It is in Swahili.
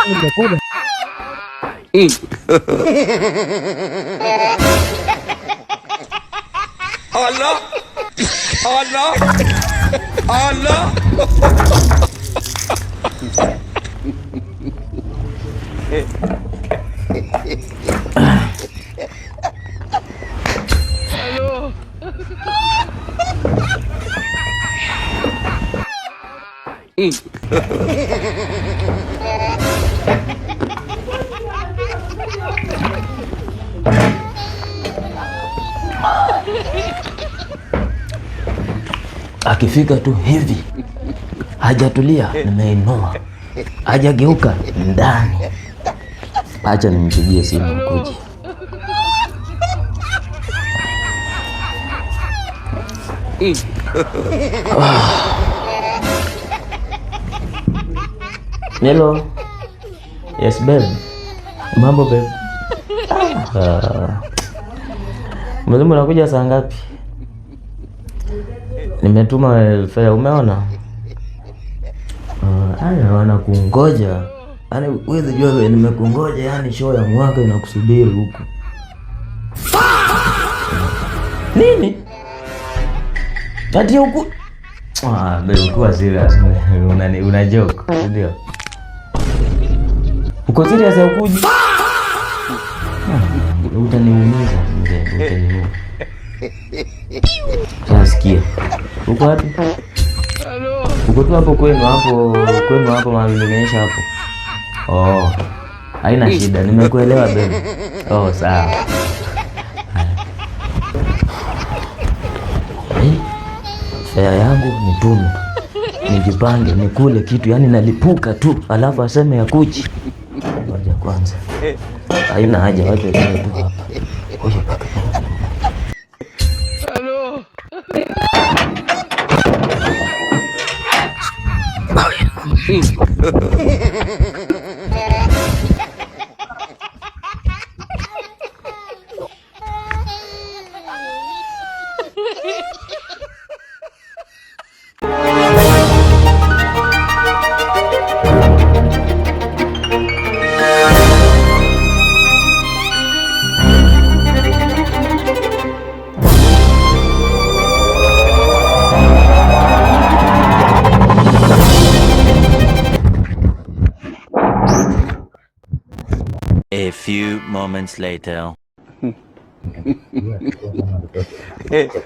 Nimekula. Allah. Allah. Allah. Hello. Akifika tu hivi hajatulia, nimeinua, hajageuka ndani, acha nimpigie simu akuje. Hello. Yes babe. Mambo babe. Mwalimu anakuja saa ngapi? Nimetuma fare, umeona? Aya, wanakungoja. Yaani wewe jua nimekungoja, yani show ya mwaka inakusubiri huku. Nini? Tati huku. Bado kwa serious. Una joke, ndio? Uko serious au kuji? Utaniumiza mzee, utaniumiza. Sikia. Uko wapi? Hello. Uko tu hapo kwenu hapo mahali nimeonyesha hapo. Oh. Haina shida, nimekuelewa baby. Oh, sawa. Fare yangu nitume. Nijipange, nikule kitu, yani nalipuka tu, alafu aseme ya kuchi. Ngoja kwanza. Haina haja wacha tu hapa. Ngoja paka. Hello. A few moments later. Hehehe